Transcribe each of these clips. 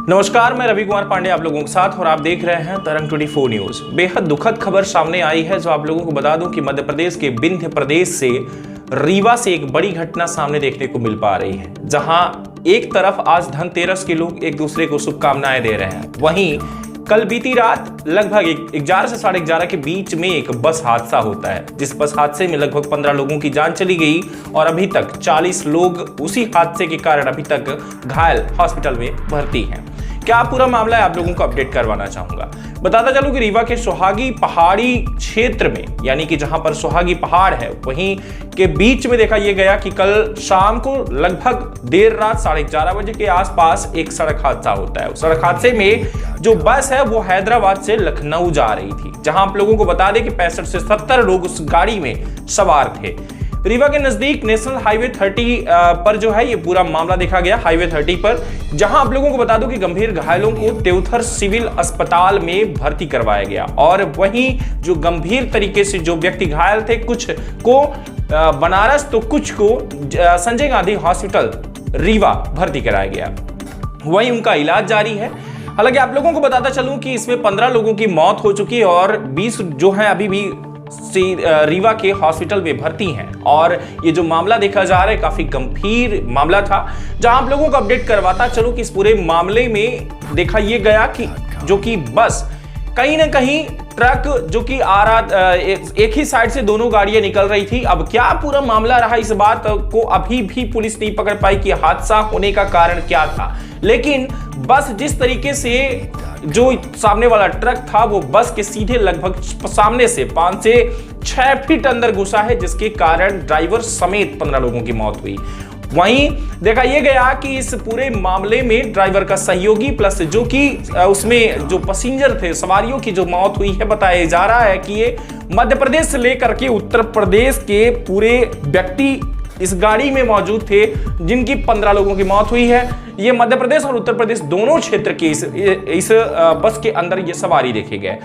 नमस्कार, मैं रवि कुमार पांडे आप लोगों के साथ और आप देख रहे हैं तरंग 24 न्यूज। बेहद दुखद खबर सामने आई है जो आप लोगों को बता दूं कि मध्य प्रदेश के विंध्य प्रदेश से रीवा से एक बड़ी घटना सामने देखने को मिल पा रही है, जहां एक तरफ आज धनतेरस के लोग एक दूसरे को शुभकामनाएं दे रहे हैं, वहीं कल बीती रात लगभग 11 से 11:30 के बीच में एक बस हादसा होता है, जिस बस हादसे में लगभग 15 लोगों की जान चली गई और अभी तक 40 लोग उसी हादसे के कारण अभी तक घायल हॉस्पिटल में भर्ती हैं। क्या पूरा मामला है आप लोगों को अपडेट करवाना चाहूंगा। बताता चलूं कि रीवा के सुहागी पहाड़ी क्षेत्र में, यानी कि जहां पर सुहागी पहाड़ है, वहीं के बीच में देखा यह गया कि कल शाम को लगभग देर रात 11:30 बजे के आसपास एक सड़क हादसा होता है। उस सड़क हादसे में जो बस है वो हैदराबाद से लखनऊ जा रही थी, जहां आप लोगों को बता दें कि 65 से 70 लोग उस गाड़ी में सवार थे। रीवा के नजदीक नेशनल हाईवे 30 पर जो है ये पूरा मामला देखा गया, हाईवे 30 पर, जहां आप लोगों को बता दूं कि गंभीर घायलों को तेउथर सिविल अस्पताल में भर्ती करवाया गया और वहीं जो गंभीर तरीके से जो व्यक्ति घायल थे, कुछ को बनारस तो कुछ को संजय गांधी हॉस्पिटल रीवा भर्ती कराया गया, वहीं उनका इलाज जारी है। हालांकि आप लोगों को बताता चलूं कि इसमें 15 लोगों की मौत हो चुकी है और 20 जो है अभी भी रीवा के हॉस्पिटल में भर्ती हैं और ये जो मामला देखा जा रहा है काफी गंभीर मामला था। जहां आप लोगों को अपडेट करवाता चलो कि इस पूरे मामले में देखा यह गया कि जो कि बस कहीं ना कहीं ट्रक जो कि आ रहा एक ही साइड से दोनों गाड़ियां निकल रही थी। अब क्या पूरा मामला रहा, इस बात को अभी भी पुलिस नहीं पकड़ पाई कि हादसा होने का कारण क्या था, लेकिन बस जिस तरीके से जो सामने वाला ट्रक था वो बस के सीधे लगभग सामने से 5 से 6 फीट अंदर घुसा है, जिसके कारण ड्राइवर समेत 15 लोगों की मौत हुई। वहीं देखा यह गया कि इस पूरे मामले में ड्राइवर का सहयोगी प्लस जो कि उसमें जो पैसेंजर थे, सवारियों की जो मौत हुई है, बताया जा रहा है कि ये मध्य प्रदेश से लेकर के उत्तर प्रदेश के पूरे व्यक्ति इस गाड़ी में मौजूद थे, जिनकी 15 लोगों की मौत हुई है। ये मध्य प्रदेश और उत्तर प्रदेश दोनों क्षेत्र के इस बस के अंदर ये सवारी देखे गए।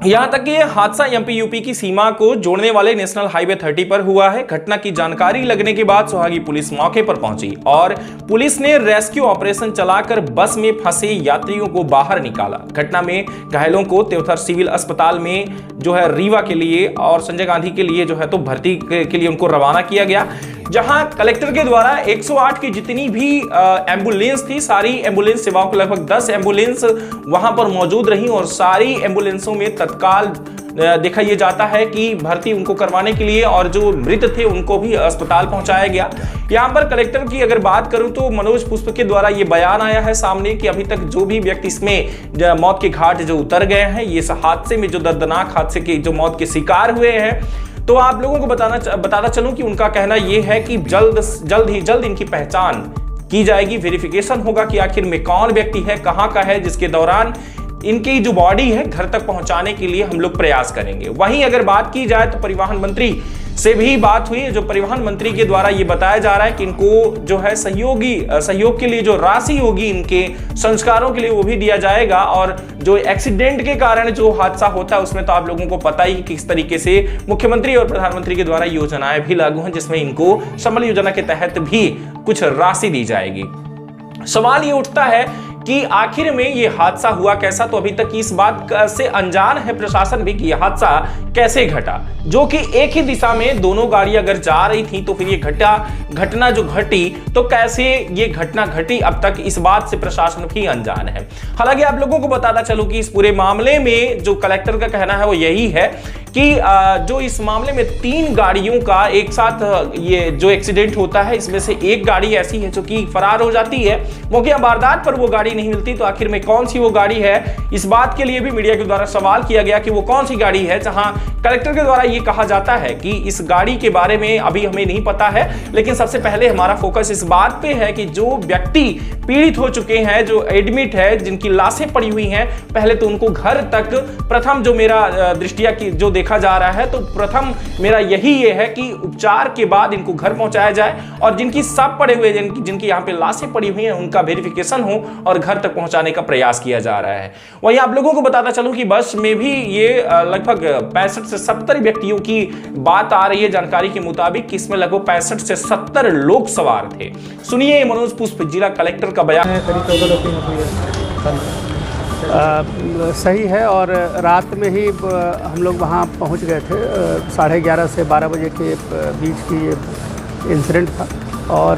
यहां तक कि यह हादसा एमपी-यूपी की सीमा को जोड़ने वाले नेशनल हाईवे 30 पर हुआ है। घटना की जानकारी लगने के बाद सुहागी पुलिस मौके पर पहुंची और पुलिस ने रेस्क्यू ऑपरेशन चलाकर बस में फंसे यात्रियों को बाहर निकाला। घटना में घायलों को तेउथर सिविल अस्पताल में जो है रीवा के लिए और संजय गांधी के लिए जो है तो भर्ती के लिए उनको रवाना किया गया, जहां कलेक्टर के द्वारा 108 की जितनी भी एम्बुलेंस थी, सारी एम्बुलेंस सेवाओं को लगभग 10 एम्बुलेंस वहां पर मौजूद रही और सारी एम्बुलेंसों में तत्काल देखा यह जाता है कि भर्ती उनको करवाने के लिए और जो मृत थे उनको भी अस्पताल पहुंचाया गया। यहां पर कलेक्टर की अगर बात करूं तो मनोज पुष्प के द्वारा यह बयान आया है सामने कि अभी तक जो भी व्यक्ति इसमें मौत के घाट जो उतर गए हैं, ये हादसे में जो दर्दनाक हादसे के जो मौत के शिकार हुए हैं, तो आप लोगों को बताता चलूं कि उनका कहना यह है कि जल्द इनकी पहचान की जाएगी, वेरिफिकेशन होगा कि आखिर में कौन व्यक्ति है, कहां का है, जिसके दौरान इनकी जो बॉडी है घर तक पहुंचाने के लिए हम लोग प्रयास करेंगे। वहीं अगर बात की जाए तो परिवहन मंत्री से भी बात हुई, जो परिवहन मंत्री के द्वारा ये बताया जा रहा है कि इनको जो है सहयोग के लिए जो राशि होगी इनके संस्कारों के लिए वो भी दिया जाएगा। और जो एक्सीडेंट के कारण जो हादसा होता है उसमें तो आप लोगों को पता ही किस तरीके से मुख्यमंत्री और प्रधानमंत्री के द्वारा योजनाएं भी लागू हैं, जिसमें इनको संबल योजना के तहत भी कुछ राशि दी जाएगी। सवाल ये उठता है कि आखिर में ये हादसा हुआ कैसा, तो अभी तक इस बात से अनजान है प्रशासन भी कि यह हादसा कैसे घटा, जो कि एक ही दिशा में दोनों गाड़ियां अगर जा रही थी तो फिर ये घटना जो घटी तो कैसे ये घटना घटी, अब तक इस बात से प्रशासन भी अनजान है। हालांकि आप लोगों को बताता चलूं कि इस पूरे मामले में जो कलेक्टर का कहना है वो यही है कि जो इस मामले में 3 गाड़ियों का एक साथ ये जो एक्सीडेंट होता है, इसमें से एक गाड़ी ऐसी है जो कि फरार हो जाती है, मौके वारदात पर वो गाड़ी नहीं मिलती, तो आखिर में कौन सी वो गाड़ी है, इस बात के लिए भी मीडिया के द्वारा सवाल किया गया कि वो कौन सी गाड़ी है। जहां कलेक्टर के द्वारा ये कहा जाता है कि इस गाड़ी के बारे में अभी हमें नहीं पता है, लेकिन सबसे पहले हमारा फोकस इस बात पे है कि जो व्यक्ति पीड़ित हो चुके हैं, जो एडमिट है, जिनकी लाशें पड़ी हुई हैं, पहले तो उनको घर तक प्रथम जो मेरा दृष्टिया की जो देखा जा रहा है, तो प्रथम मेरा यही ये है कि उपचार के बाद इनको घर पहुंचाया जाए और जिनकी सब पड़े हुए जिनकी यहाँ पे लाशें पड़ी हुई हैं उनका वेरिफिकेशन हो और घर तक पहुंचाने का प्रयास किया जा रहा है। वहीं आप लोगों को बताता चलूं कि बस में भी ये लगभग 65 से 70 व्यक्तियों की बात आ रही है। जानकारी के मुताबिक इसमें लगभग 65 से 70 लोग सवार थे। सुनिए मनोज पुष्प जिला कलेक्टर का बयान। सही है, और रात में ही हम लोग वहाँ पहुँच गए थे। 11:30 से 12 बजे के बीच की ये इंसिडेंट था, और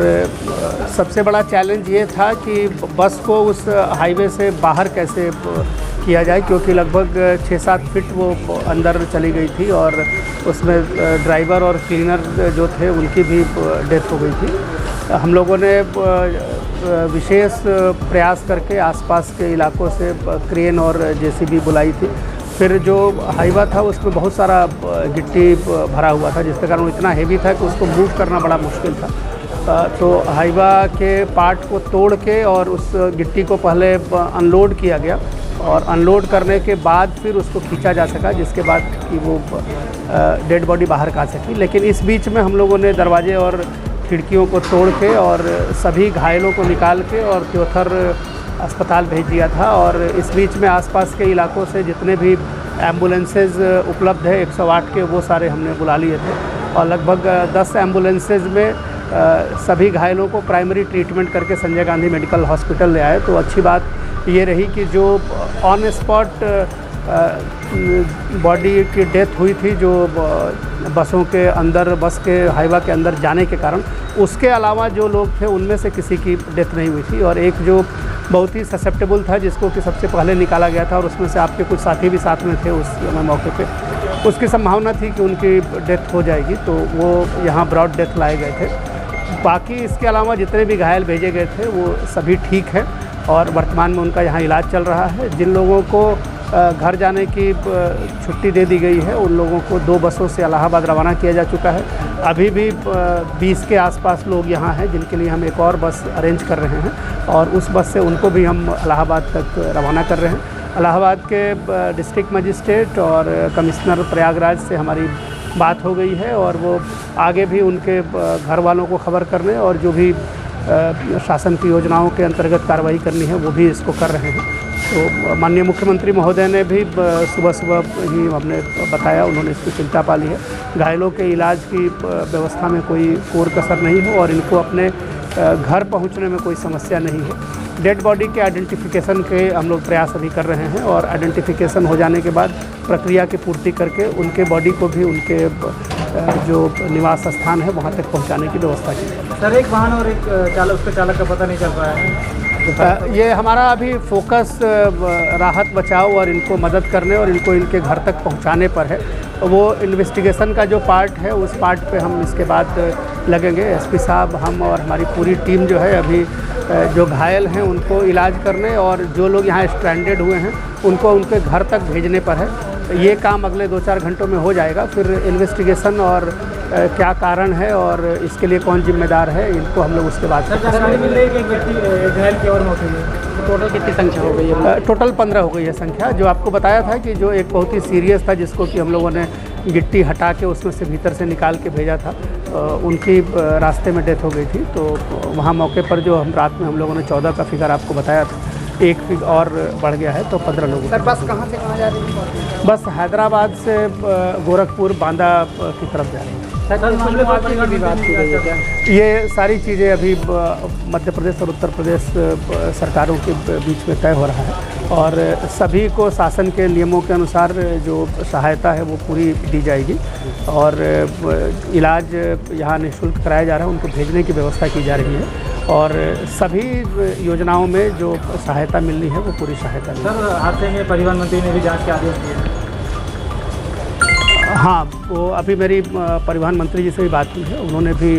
सबसे बड़ा चैलेंज ये था कि बस को उस हाईवे से बाहर कैसे किया जाए, क्योंकि लगभग 6-7 फीट वो अंदर चली गई थी, और उसमें ड्राइवर और क्लीनर जो थे उनकी भी डेथ हो गई थी। हम लोगों ने विशेष प्रयास करके आसपास के इलाकों से क्रेन और जेसीबी बुलाई थी। फिर जो हाईवा था उसमें बहुत सारा गिट्टी भरा हुआ था, जिसके कारण वो इतना हेवी था कि उसको मूव करना बड़ा मुश्किल था। तो हाईवा के पार्ट को तोड़ के और उस गिट्टी को पहले अनलोड किया गया, और अनलोड करने के बाद फिर उसको खींचा जा सका, जिसके बाद कि वो डेड बॉडी बाहर का सकी। लेकिन इस बीच में हम लोगों ने दरवाजे और खिड़कियों को तोड़ के और सभी घायलों को निकाल के और त्योथर अस्पताल भेज दिया था। और इस बीच में आसपास के इलाकों से जितने भी एम्बुलेंसेज उपलब्ध है 108 के, वो सारे हमने बुला लिए थे, और लगभग 10 एम्बुलेंसेज में सभी घायलों को प्राइमरी ट्रीटमेंट करके संजय गांधी मेडिकल हॉस्पिटल ले आए। तो अच्छी बात ये रही कि जो ऑन स्पॉट बॉडी की डेथ हुई थी, जो बसों के अंदर, बस के हाईवा के अंदर जाने के कारण, उसके अलावा जो लोग थे उनमें से किसी की डेथ नहीं हुई थी। और एक जो बहुत ही ससेप्टेबल था, जिसको कि सबसे पहले निकाला गया था, और उसमें से आपके कुछ साथी भी साथ में थे उस मौके पे, उसकी संभावना थी कि उनकी डेथ हो जाएगी, तो वो यहाँ ब्रॉड डेथ लाए गए थे। बाकी इसके अलावा जितने भी घायल भेजे गए थे वो सभी ठीक हैं, और वर्तमान में उनका यहाँ इलाज चल रहा है। जिन लोगों को घर जाने की छुट्टी दे दी गई है, उन लोगों को 2 बसों से इलाहाबाद रवाना किया जा चुका है। अभी भी 20 के आसपास लोग यहाँ हैं, जिनके लिए हम एक और बस अरेंज कर रहे हैं, और उस बस से उनको भी हम इलाहाबाद तक रवाना कर रहे हैं। इलाहाबाद के डिस्ट्रिक्ट मजिस्ट्रेट और कमिश्नर प्रयागराज से हमारी बात हो गई है, और वो आगे भी उनके घर वालों को खबर करने और जो भी शासन की योजनाओं के अंतर्गत कार्रवाई करनी है वो भी इसको कर रहे हैं। तो माननीय मुख्यमंत्री महोदय ने भी सुबह ही हमने बताया, उन्होंने इसकी चिंता पाली है। घायलों के इलाज की व्यवस्था में कोई कोर कसर नहीं हो, और इनको अपने घर पहुंचने में कोई समस्या नहीं है। डेड बॉडी के आइडेंटिफिकेशन के हम लोग प्रयास अभी कर रहे हैं, और आइडेंटिफिकेशन हो जाने के बाद प्रक्रिया की पूर्ति करके उनके बॉडी को भी उनके जो निवास स्थान है वहाँ तक पहुँचाने की व्यवस्था की है। सर, एक वाहन और एक चालक, उसके चालक का पता नहीं चल पाया है। ये हमारा अभी फोकस राहत बचाव और इनको मदद करने और इनको इनके घर तक पहुंचाने पर है। वो इन्वेस्टिगेशन का जो पार्ट है उस पार्ट पे हम इसके बाद लगेंगे। एसपी साहब, हम और हमारी पूरी टीम जो है अभी जो घायल हैं उनको इलाज करने, और जो लोग यहाँ स्ट्रैंडेड हुए हैं उनको उनके घर तक भेजने पर है। ये काम अगले 2-4 घंटों में हो जाएगा। फिर इन्वेस्टिगेशन और क्या कारण है और इसके लिए कौन जिम्मेदार है, इनको हम लोग उसके बाद घायल की और मौत हुई है। टोटल कितनी संख्या हो गई है? टोटल 15 हो गई है संख्या। जो आपको बताया था कि जो एक बहुत ही सीरियस था, जिसको कि हम लोगों ने गिट्टी हटा के उसमें से भीतर से निकाल के भेजा था, उनकी रास्ते में डेथ हो गई थी। तो वहाँ मौके पर जो रात में हम लोगों ने 14 का फिगर आपको बताया था, एक फिगर और बढ़ गया है, तो 15 लोग। सर, बस कहाँ से कहाँ जा रही है? बस हैदराबाद से गोरखपुर बांदा की तरफ जा रही है। ये सारी चीज़ें अभी मध्य प्रदेश और उत्तर प्रदेश सरकारों के बीच में तय हो रहा है, और सभी को शासन के नियमों के अनुसार जो सहायता है वो पूरी दी जाएगी, और इलाज यहाँ निःशुल्क कराया जा रहा है, उनको भेजने की व्यवस्था की जा रही है, और सभी योजनाओं में जो सहायता मिलनी है वो पूरी सहायता मिलेगी। सर, हादसे में परिवहन मंत्री ने भी जांच के आदेश दिए। हाँ, वो अभी मेरी परिवहन मंत्री जी से भी बात की है, उन्होंने भी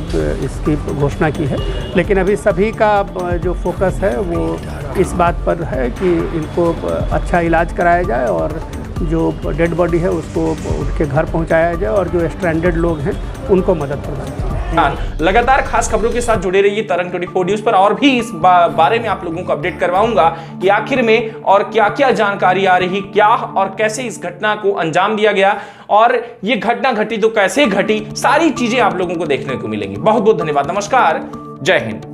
इसकी घोषणा की है। लेकिन अभी सभी का जो फोकस है वो इस बात पर है कि इनको अच्छा इलाज कराया जाए, और जो डेड बॉडी है उसको उनके घर पहुंचाया जाए, और जो स्ट्रैंडेड लोग हैं उनको मदद प्रदान की जाए। लगातार खास खबरों के साथ जुड़े रहिए तरंग 24 न्यूज पर, और भी इस बारे में आप लोगों को अपडेट करवाऊंगा कि आखिर में और क्या क्या जानकारी आ रही, क्या और कैसे इस घटना को अंजाम दिया गया, और ये घटना घटी तो कैसे घटी, सारी चीजें आप लोगों को देखने को मिलेंगी। बहुत बहुत धन्यवाद। नमस्कार, जय हिंद।